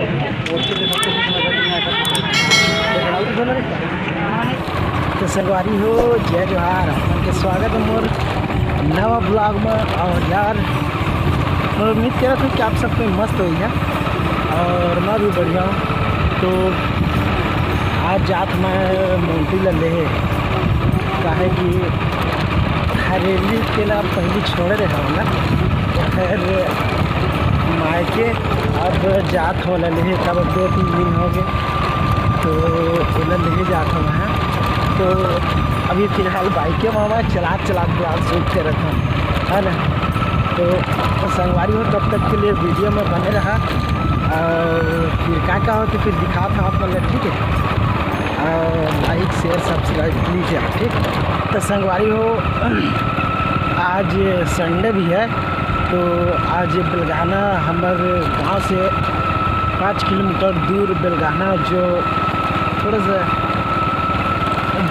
तो संगवारी हो जय जोहार के स्वागत है मोर नवा ब्लॉग में। और यार मैं उम्मीद कर रहा था कि आप सब कोई मस्त हो गया और मैं भी बढ़िया हूँ। तो आज जात मैं मोटी ले काहे कि हरेली के लिए पहले छोड़े रहे हो ना फिर मायके अब जात हो ले तब 2-3 दिन हो गए तो ले जाता हूँ वहाँ। तो अभी फ़िलहाल बाइके मामा चला ब्लॉग शूट कर रखा है ना। तो संगवारी हो तब तक के लिए वीडियो में बने रहा और फिर क्या हो तो फिर दिखा था आप मतलब ठीक है। लाइक शेयर सब्सक्राइब प्लीज़ यार ठीक। तो संगवारी हो आज संडे भी है तो आज बेलगाना हमारे गांव से 5 किलोमीटर दूर बेलगाना जो थोड़ा सा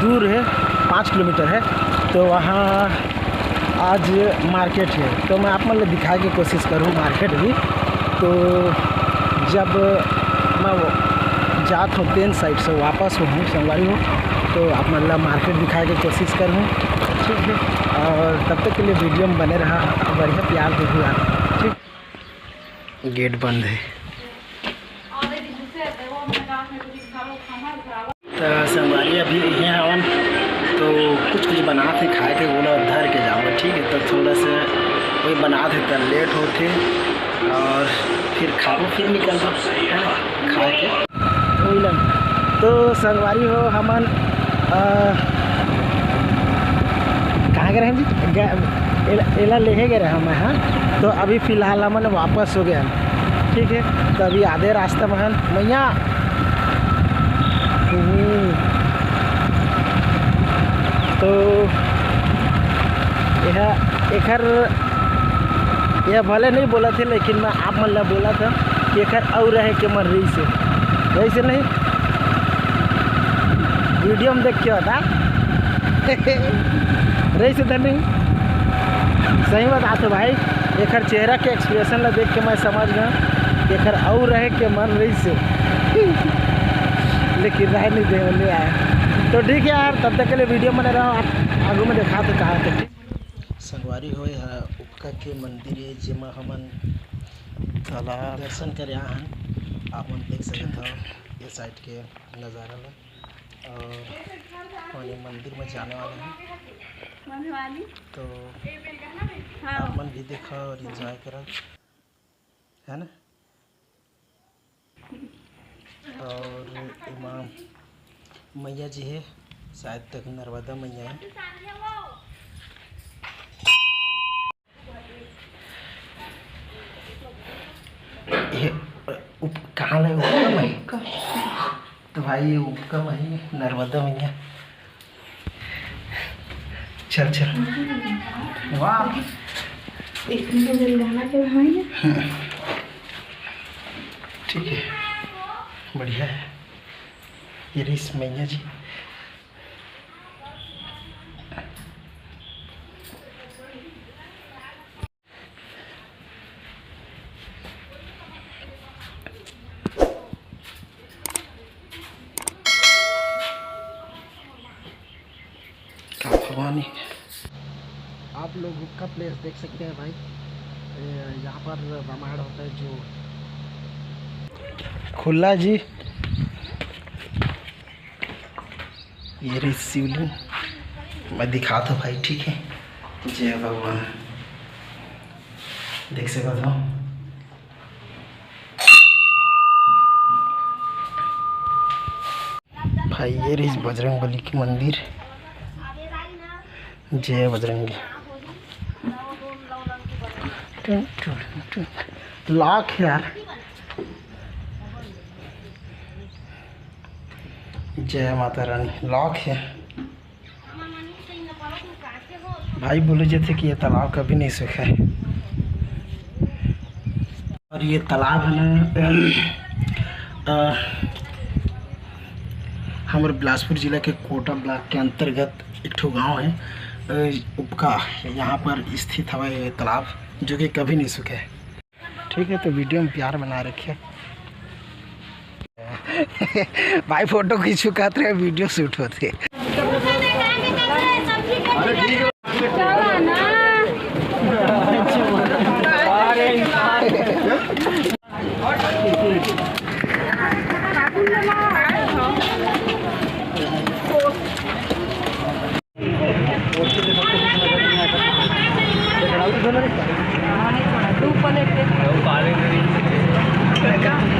दूर है 5 किलोमीटर है तो वहाँ आज मार्केट है। तो मैं आप मतलब दिखाने की कोशिश करूँ मार्केट भी। तो जब मैं जात हूँ ट्रेन साइड से वापस हूँ संगवारी हूँ तो आप मतलब मार्केट दिखाने की कोशिश करूँ ठीक है। और तब तक के लिए वीडियो में बने रहा बढ़िया प्यार देखिए आप ठीक। गेट बंद है तो संगवारी अभी हैं हवन तो कुछ बना थे खाए के बोला धर के जाओ ठीक है। तो थोड़ा सा वही बना थे तो लेट होते और फिर खाओ फिर निकल दो है ना खाए के वही। तो संगवारी हो हमन कहाँ गए जी एला ले गए रहे हम हाँ। तो अभी फ़िलहाल हमन वापस हो गया ठीक है। तो अभी आधे रास्ते में हन मैया तो यह भले नहीं बोला थे लेकिन मैं आप मतलब बोला था कि एक और रहे के मन रही से वही से नहीं वीडियो में देख के होता रही से नहीं सही बताते भाई। एक चेहरा के एक्सप्रेशन ला देख के मैं समझ गया एक और रहे के मन रही से लेकिन रह नहीं दे नहीं आया। तो ठीक है यार तब तक के लिए वीडियो बने रहा आप आगू में देखा तो कहा थे संगवारी हो उपका के मंदिर है जिमा हमन तालाब दर्शन करे हन आप मन देख सकते हो ये साइड के नज़ारा ला। और ये मंदिर में जाने वाले हैं तो आप मन भी देखा और एंजॉय करा है ना। और इमाम मैया जी है शायद तक नर्मदा मैया है। ये कहाँ लगे उपका मही तो भाई उपका मही नर्मदा मैया चल वाह ठीक है बढ़िया है ये रही मैया जी। क्या भगवानी आप लोग का प्लेस देख सकते हैं भाई। यहाँ पर रामायण होता है जो खुला जी ये रही शिवलिंग मैं दिखा दो भाई ठीक है। जय भगवान देख सकते हो भाई ये रही बजरंगबली की मंदिर। जय बजरंगी लाख यार जय माता रानी लॉक है भाई। बोले जो थे कि ये तालाब कभी नहीं सूखा है और ये तालाब है ना हमारे बिलासपुर ज़िला के कोटा ब्लॉक के अंतर्गत एक ठो गाँव है उपका यहाँ पर स्थित हवा ये तालाब जो कि कभी नहीं सूखे। ठीक है तो वीडियो में प्यार बना रखे भाई फोटो खींचू कहते हैं वीडियो शूट होते।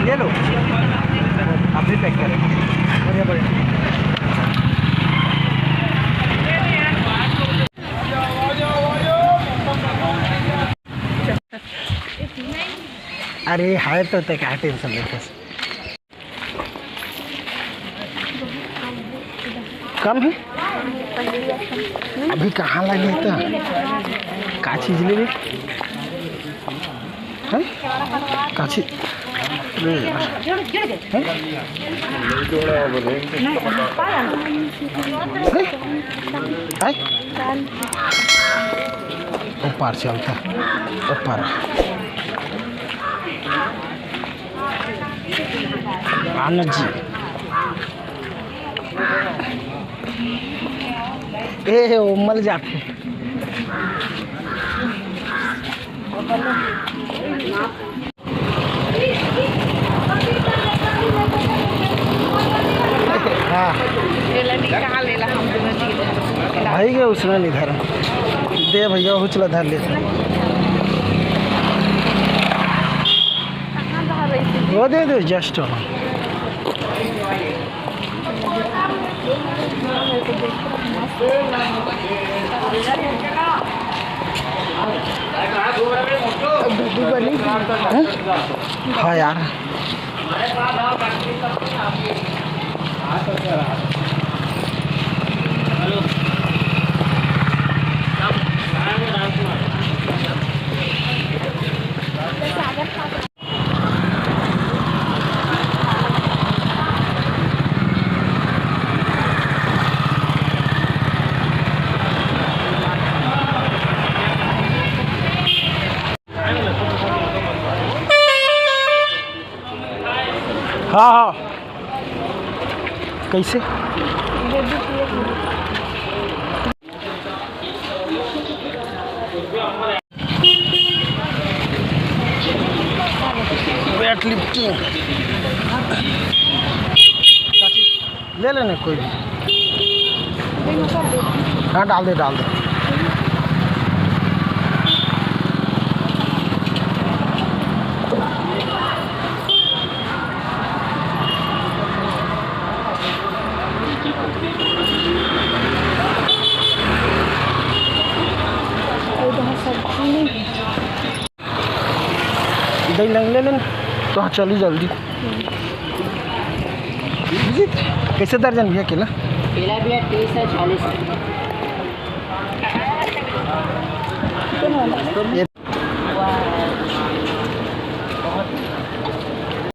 ये लो आप भी पैक करें। बढ़िया बढ़िया। अरे हाय तो क्या टेंशन लेते कम है अभी कहाँ लगे तो का चीज ले का चीज ऊपर चलता ऊपर आनंद जी ए वो मल जाते हाँ भाई के उसने नहीं धरा दे भैया उछला धर ले वो दे दे जस्ट हाँ यार हाँ हाँ कैसे वेट लिफ्टिंग ले लेना कोई भी। हाँ डाल दे डाल दे। दही लंग ले लेना तो हाँ चली जल्दी। कैसे दर्जन भैया केला? केला भैया 30 है 40 है।